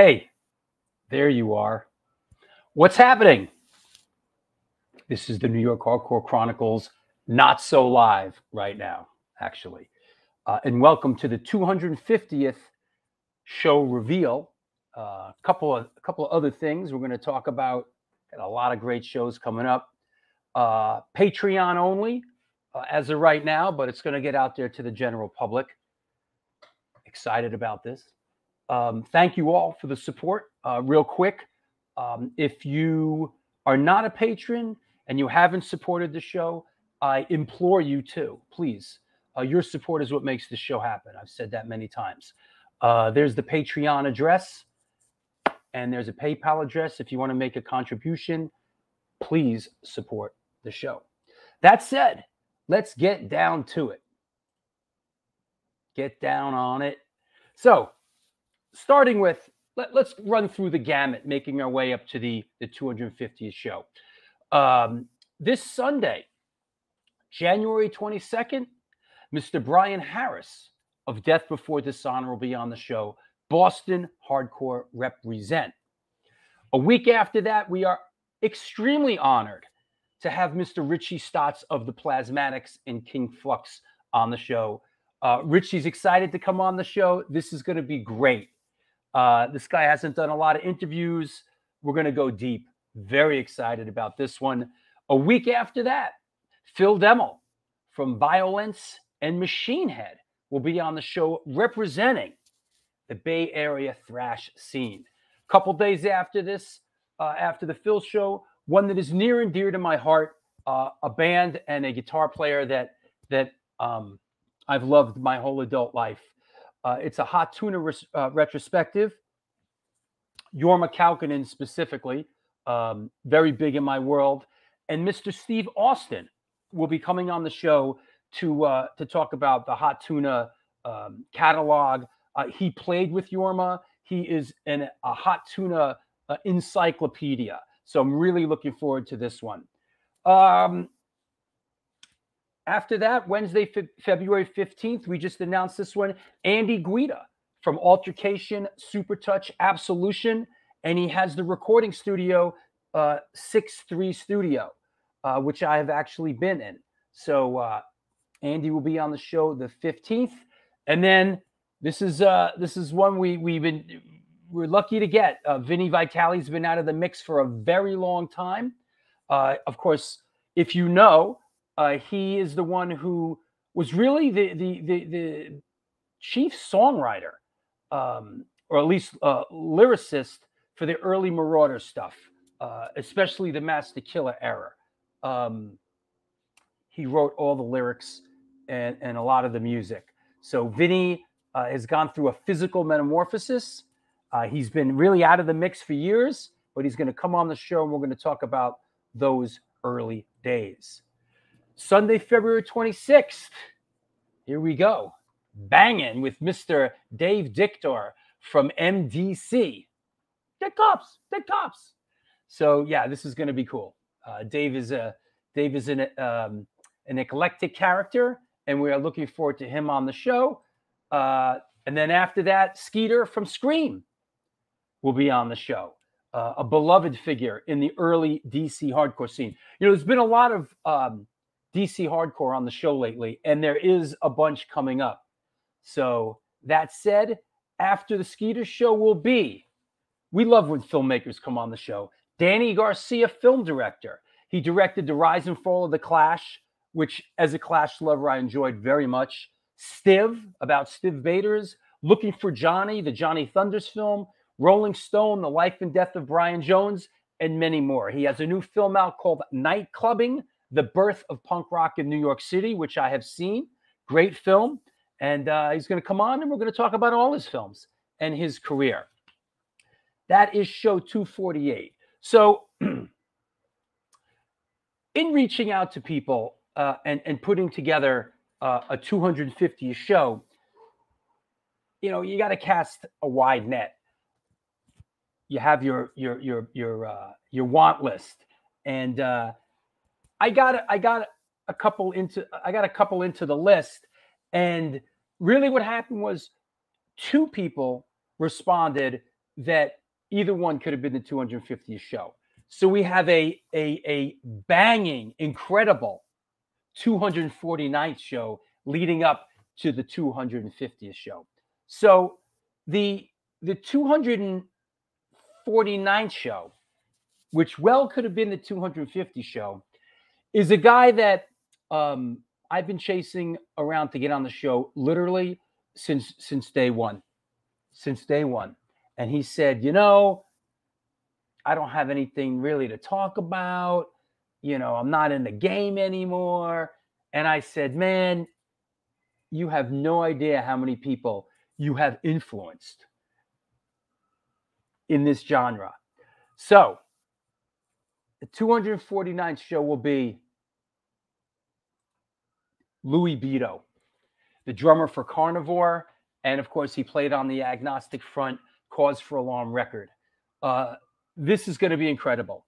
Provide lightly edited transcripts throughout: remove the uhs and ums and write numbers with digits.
Hey, there you are. What's happening? This is the New York Hardcore Chronicles, not so live right now, actually. And welcome to the 250th show reveal. A couple of other things we're going to talk about. Got a lot of great shows coming up. Patreon only as of right now, but it's going to get out there to the general public. Excited about this. Thank you all for the support. Real quick, if you are not a patron and you haven't supported the show, I implore you to, please. Your support is what makes this show happen. I've said that many times. There's the Patreon address, and there's a PayPal address. If you want to make a contribution, please support the show. That said, let's get down to it. Get down on it. So, starting with, let's run through the gamut, making our way up to the 250th show. This Sunday, January 22nd, Mr. Brian Harris of Death Before Dishonor will be on the show. Boston Hardcore represent. A week after that, we are extremely honored to have Mr. Richie Stotts of the Plasmatics and King Flux on the show. Richie's excited to come on the show. This is going to be great. This guy hasn't done a lot of interviews. We're going to go deep. Very excited about this one. A week after that, Phil Demmel from Violence and Machine Head will be on the show representing the Bay Area thrash scene. A couple days after this, after the Phil show, one that is near and dear to my heart, a band and a guitar player that I've loved my whole adult life. It's a Hot Tuna retrospective. Jorma Kaukonen specifically, very big in my world. And Mr. Steve Austin will be coming on the show to talk about the Hot Tuna catalog. He played with Jorma. He is a Hot Tuna encyclopedia. So I'm really looking forward to this one. After that, Wednesday, February 15th, we just announced this one, Andy Guida from Altercation, Supertouch, Absolution, and he has the recording studio, 6-3 Studio, which I have actually been in. So Andy will be on the show the 15th, and then this is one we're lucky to get. Vinny Vitale's been out of the mix for a very long time. Of course, if you know. He is the one who was really the chief songwriter, or at least lyricist for the early Marauder stuff, especially the Master Killer era. He wrote all the lyrics and a lot of the music. So Vinny has gone through a physical metamorphosis. He's been really out of the mix for years, but he's going to come on the show and we're going to talk about those early days. Sunday, February 26th. Here we go. Banging with Mr. Dave Dictor from MDC. Dead Cops. So, yeah, this is going to be cool. Dave is an eclectic character, and we are looking forward to him on the show. And then after that, Skeeter from Scream will be on the show. A beloved figure in the early DC hardcore scene. You know, there's been a lot of DC hardcore on the show lately, and there is a bunch coming up. So that said, after the Skeeter show will be, we love when filmmakers come on the show. Danny Garcia, film director. He directed The Rise and Fall of the Clash, which as a Clash lover, I enjoyed very much. Stiv, about Stiv Bators. Looking for Johnny, the Johnny Thunders film. Rolling Stone, The Life and Death of Brian Jones, and many more. He has a new film out called Night Clubbing, The Birth of Punk Rock in New York City, which I have seen. Great film. And he's going to come on and we're going to talk about all his films and his career. That is show 248. So in reaching out to people and putting together a 250th show, you know, you got to cast a wide net. You have your want list. And I got a couple into the list, and really what happened was two people responded that either one could have been the 250th show. So we have a banging, incredible 249th show leading up to the 250th show. So the 249th show, which well could have been the 250th show, is a guy that I've been chasing around to get on the show literally since day one. Since day one. And he said, I don't have anything really to talk about. I'm not in the game anymore. And I said, man, you have no idea how many people you have influenced in this genre. So the 249th show will be Louis Vito, the drummer for Carnivore. And of course, he played on the Agnostic Front Cause for Alarm record. This is going to be incredible.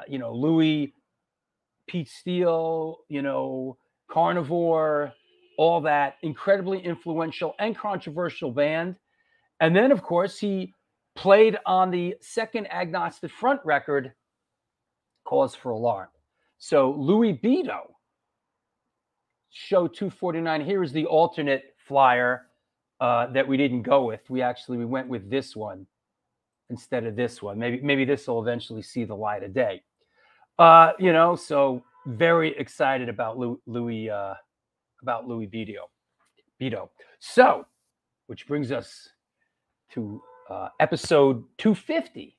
Louis, Pete Steele, Carnivore, all that incredibly influential and controversial band. And then, of course, he played on the second Agnostic Front record, Cause for Alarm. So Louis Vito, show 249. Here is the alternate flyer that we didn't go with. We went with this one instead of this one. Maybe this will eventually see the light of day. So very excited about Louis Vito. So, which brings us to episode 250.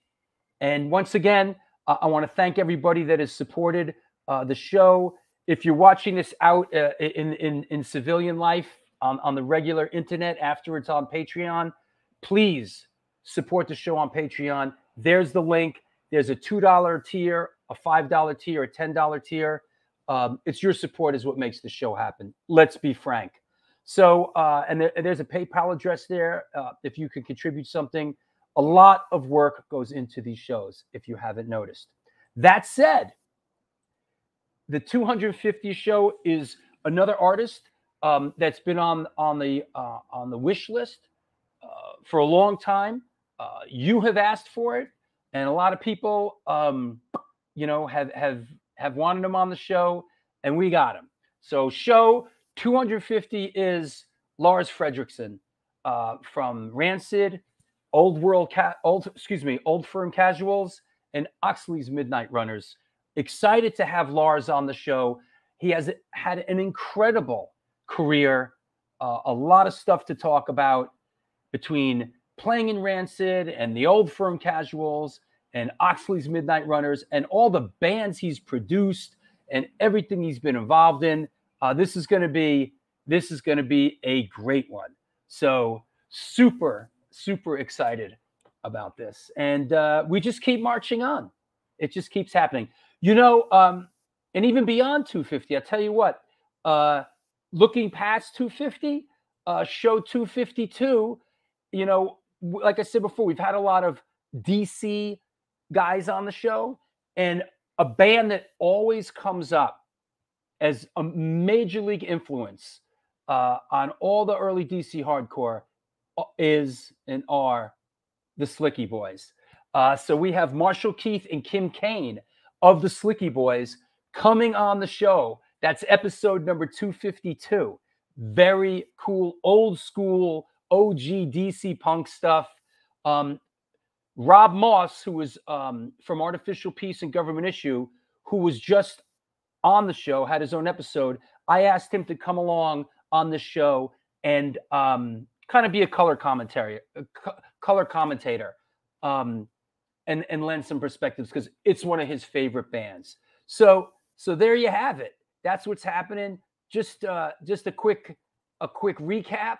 And once again, I want to thank everybody that has supported the show. If you're watching this out in civilian life on the regular internet after it's on Patreon, please support the show on Patreon. There's the link. There's a $2 tier, a $5 tier, a $10 tier. It's your support is what makes the show happen. Let's be frank. So, and there's a PayPal address there. If you could contribute something, a lot of work goes into these shows, if you haven't noticed. That said, the 250th show is another artist that's been on the wish list for a long time. You have asked for it, and a lot of people, have wanted him on the show, and we got him. So, show 250 is Lars Frederickson from Rancid, Old Firm Casuals, and Oxley's Midnight Runners. Excited to have Lars on the show. He has had an incredible career, a lot of stuff to talk about between playing in Rancid and the Old Firm Casuals and Oxley's Midnight Runners and all the bands he's produced and everything he's been involved in. This is going to be a great one. So super, super excited about this. And we just keep marching on. It just keeps happening. And even beyond 250, I'll tell you what, looking past 250, show 252, like I said before, we've had a lot of DC guys on the show, and a band that always comes up as a major league influence on all the early DC hardcore is and are the Slicky Boys. So we have Marshall Keith and Kim Kane of the Slicky Boys coming on the show. That's episode number 252. Very cool, old school, OG DC punk stuff. Rob Moss, who was from Artificial Peace and Government Issue, who was just on the show, had his own episode. I asked him to come along on the show and kind of be a color commentator, and lend some perspectives because it's one of his favorite bands. So there you have it. That's what's happening. Just a quick recap.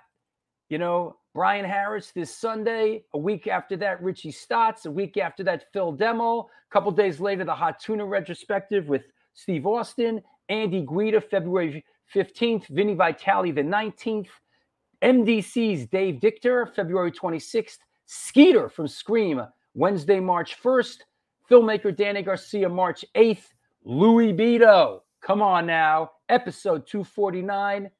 Brian Harris this Sunday. A week after that, Richie Stotts. A week after that, Phil Demo. A couple days later, the Hot Tuna retrospective with Steve Austin. Andy Guida, February 15th. Vinny Vitale, the 19th. MDC's Dave Dictor, February 26th. Skeeter from Scream, Wednesday, March 1st. Filmmaker Danny Garcia, March 8th. Louis Vito, come on now. Episode 249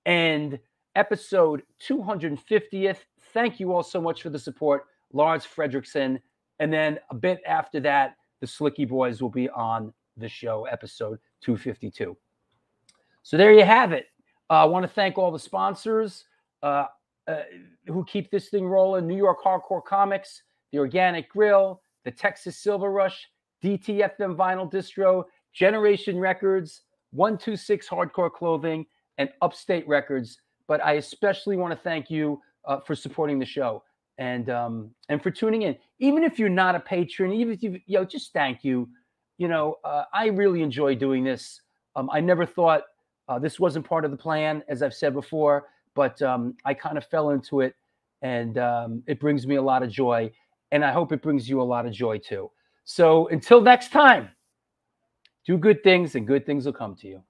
and episode 250th. Thank you all so much for the support. Lars Frederickson. And then a bit after that, the Slicky Boys will be on the show, episode 252. So there you have it. I want to thank all the sponsors who keep this thing rolling. New York Hardcore Comics, The Organic Grill, the Texas Silver Rush, DTFM Vinyl Distro, Generation Records, 126 Hardcore Clothing, and Upstate Records. But I especially want to thank you for supporting the show and for tuning in. Even if you're not a patron, even if you, just thank you. I really enjoy doing this. I never thought this wasn't part of the plan, as I've said before, but I kind of fell into it, and it brings me a lot of joy, and I hope it brings you a lot of joy too. So until next time, do good things, and good things will come to you.